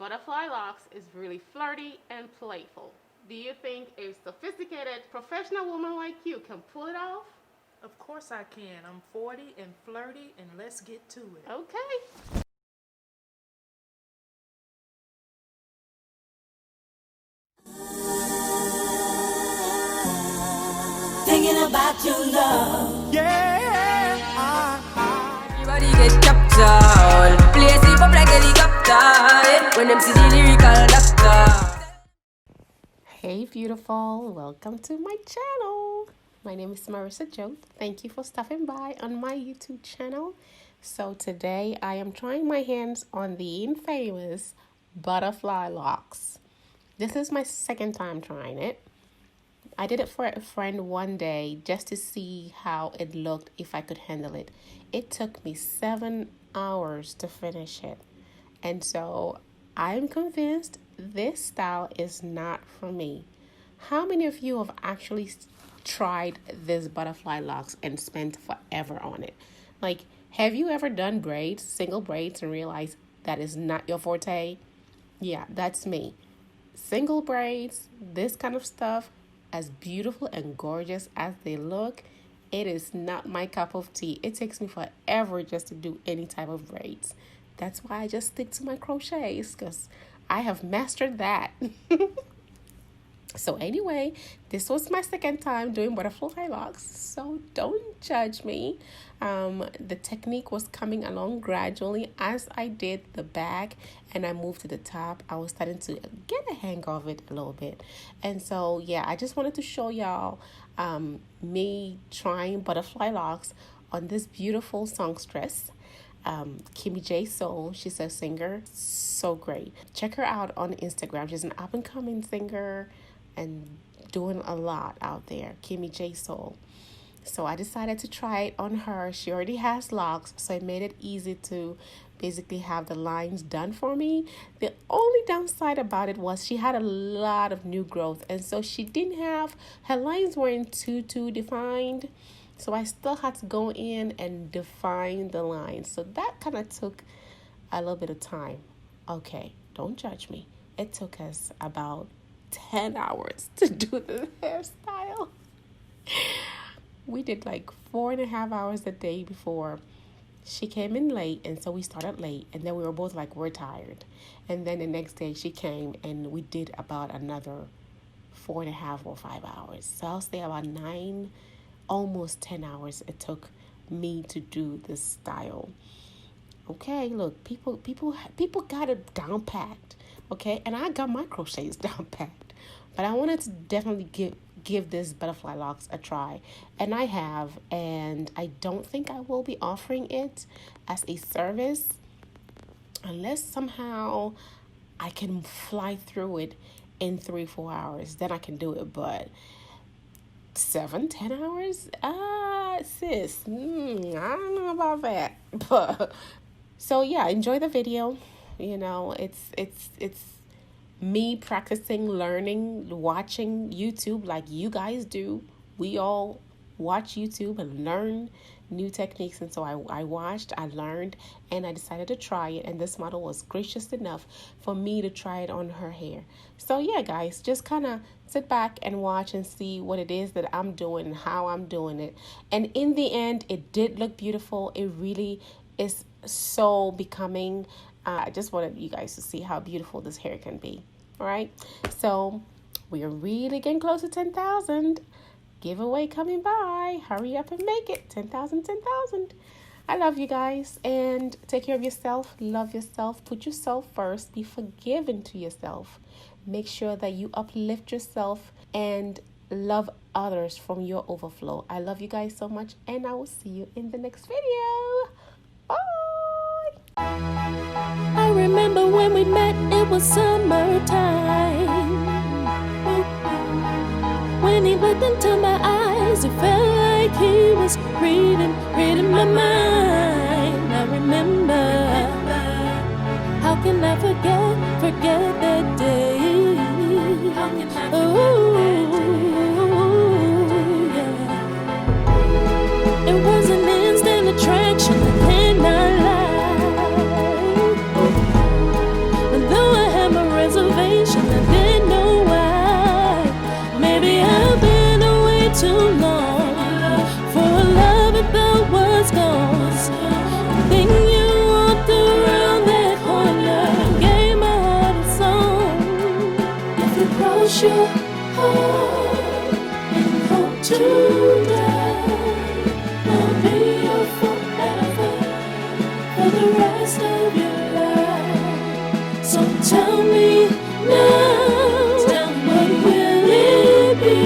butterfly locks is really flirty and playful. Do you think a sophisticated professional woman like you can pull it off? Of course I can. I'm 40 and flirty, and let's get to it. Okay. Thinking about your love. Yeah. Everybody get chopped down. Play sleep up like helicopter. When them see the lyrical doctor. Hey beautiful, welcome to my channel. My name is Marissa Joe. Thank you for stopping by on my YouTube channel. So today I am trying my hands on the infamous butterfly locks. This is my second time trying it. I did it for a friend one day just to see how it looked, if I could handle it. It took me 7 hours to finish it. And so I'm convinced this style is not for me. How many of you have actually tried this butterfly locks and spent forever on it? Like, have you ever done braids, single braids, and realized that is not your forte? Yeah, that's me. Single braids, this kind of stuff, as beautiful and gorgeous as they look, it is not my cup of tea. It takes me forever just to do any type of braids. That's why I just stick to my crochets, because I have mastered that. So anyway, this was my second time doing butterfly locks, so don't judge me. The technique was coming along gradually as I did the back and I moved to the top. I was starting to get a hang of it a little bit. And so yeah, I just wanted to show y'all me trying butterfly locks on this beautiful songstress. Kimmy J Soul, she's a singer, so great. Check her out on Instagram. She's an up-and-coming singer and doing a lot out there. Kimmy J Soul. So I decided to try it on her. She already has locks, so it made it easy to basically have the lines done for me. The only downside about it was she had a lot of new growth, and so she didn't have, her lines weren't too defined. So I still had to go in and define the lines. So that kind of took a little bit of time. Okay, don't judge me. It took us about 10 hours to do the hairstyle. We did like 4.5 hours the day before. She came in late, and so we started late, and then we were both like, we're tired. And then the next day she came and we did about another 4.5 or 5 hours. So I'll say about 9, almost 10 hours it took me to do this style. Okay, look, people got it down packed. Okay, and I got my crochets down packed, but I wanted to definitely give this butterfly locks a try, and I have, and I don't think I will be offering it as a service unless somehow I can fly through it in 3-4 hours. Then I can do it, but 7-10 hours, sis, I don't know about that. But so yeah, enjoy the video. You know, it's me practicing, learning, watching YouTube like you guys do. We all watch YouTube and learn new techniques, and so I watched, I learned, and I decided to try it, and this model was gracious enough for me to try it on her hair. So yeah, guys, just kind of sit back and watch and see what it is that I'm doing and how I'm doing it. And in the end, it did look beautiful. It really is so becoming. I just wanted you guys to see how beautiful this hair can be. All right, so we are really getting close to 10,000. Giveaway coming by. Hurry up and make it. 10,000, 10,000. I love you guys, and take care of yourself. Love yourself. Put yourself first. Be forgiving to yourself. Make sure that you uplift yourself and love others from your overflow. I love you guys so much, and I will see you in the next video. Bye. I remember when we met, it was summertime. When he looked into my eyes, it felt like he was reading my mind. I remember, how can I forget that day? Ooh, yeah. It was an instant attraction that cannot lie. Though I your heart and hope to die. I'll be your forever for the rest of your life. So tell me now, what will it be?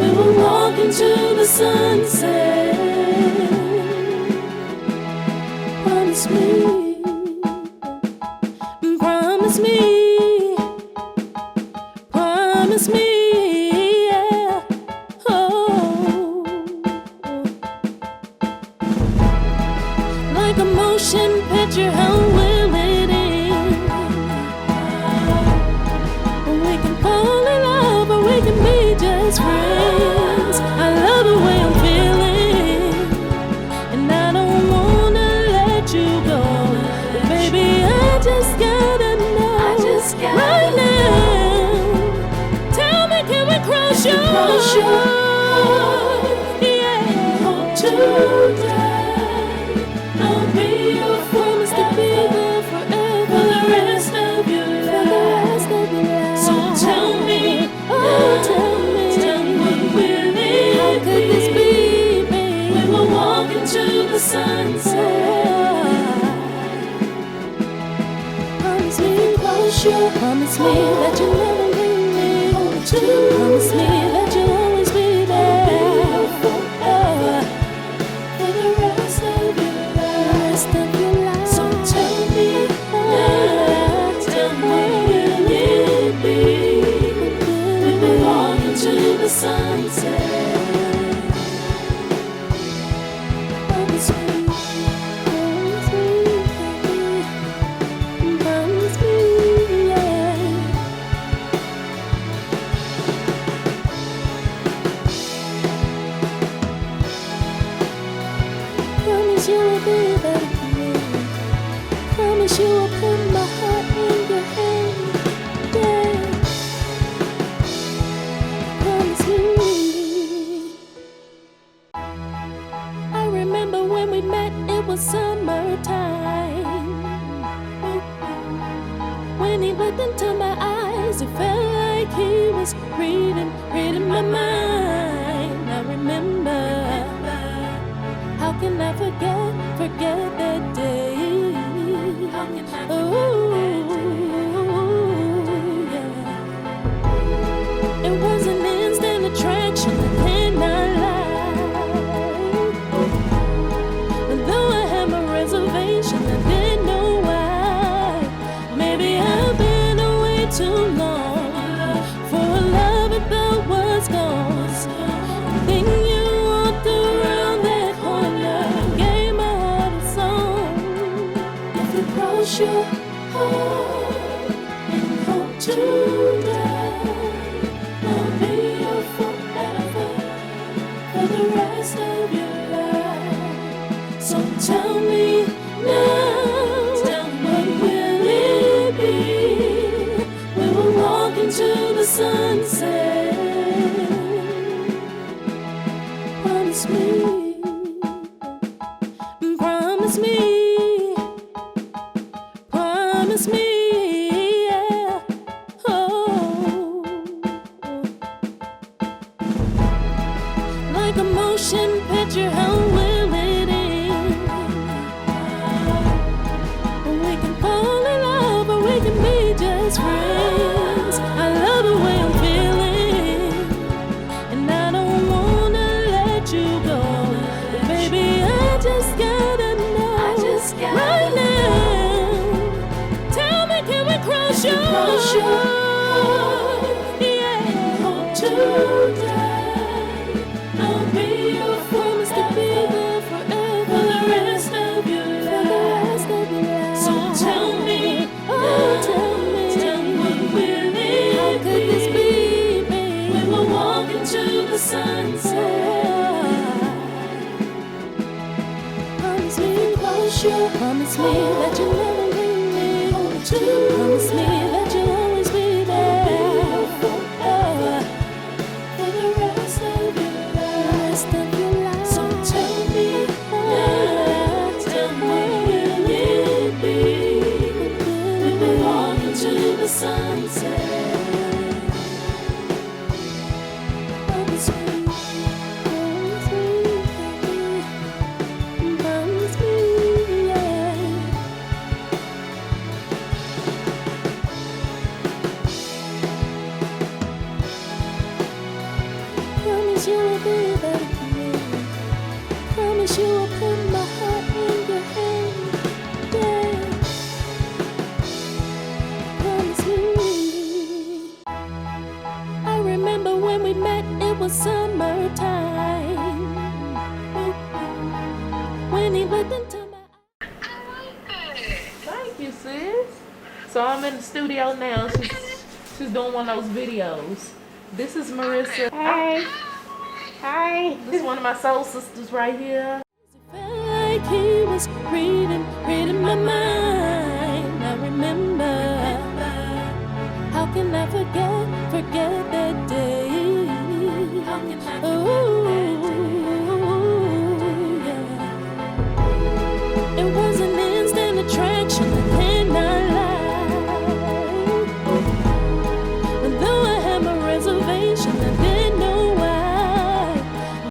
We will walk into the sunset. Promise me. Promise me, promise me, yeah. Oh, like a motion picture, how will it end? We can fall in love, or we can be just friends. I love the way I'm feeling, and I don't wanna let you go. But baby, I just gotta know right now. Tell me, can we cross your heart? Yeah. Hope to die. I'll be your promise to be there forever for the rest of your life. So tell me, tell me, what will it how could this be, babe? We will walk into the sunset. Promise me that you'll never leave me. Promise me that you'll always be there forever for the rest of your life. So tell me now, tell me will it be? We will walk into the sunset. Promise me. You will be there for me. Promise you will put my heart in your hand. Yeah. Promise me. I remember when we met, it was summertime. When he looked into my eyes, it felt like he was reading my mind. I remember. How can I forget that day? How can I forget that day? Yeah. It was an instant attraction, I cannot lie. But though I had my reservation, I didn't know why. Maybe I've been away too long for a love I thought was gone. Then you walked around that corner, gave my heart a song. If you cross your heart and hope to die, I'll be your forever for the rest of your life. So tell me now, what will it be? We will walk into the sunset. Promise me, promise me, promise me, yeah. Oh, like a motion picture, how will it end? We can fall in love, or we can be just friends. I love the way I'm feeling, and I don't wanna let you go. But baby, I just gotta know right now. Tell me, can we cross your heart? Yeah. Hope to die. I'll be your promise to be there forever for the rest of your life. So tell me, tell me, what will it how could this be, babe? We will walk into the sunset. Promise me, promise me that you'll never leave me. Promise me that you'll always be there forever for the rest of your life. So tell me now, tell me will it be? We will walk into the sunset. summertime. When he looked into my Thank you, sis. So I'm in the studio now. She's doing one of those videos. This is Marissa. Hi. Hi. This is one of my soul sisters right here. felt like he was reading my mind. I remember. How can I forget?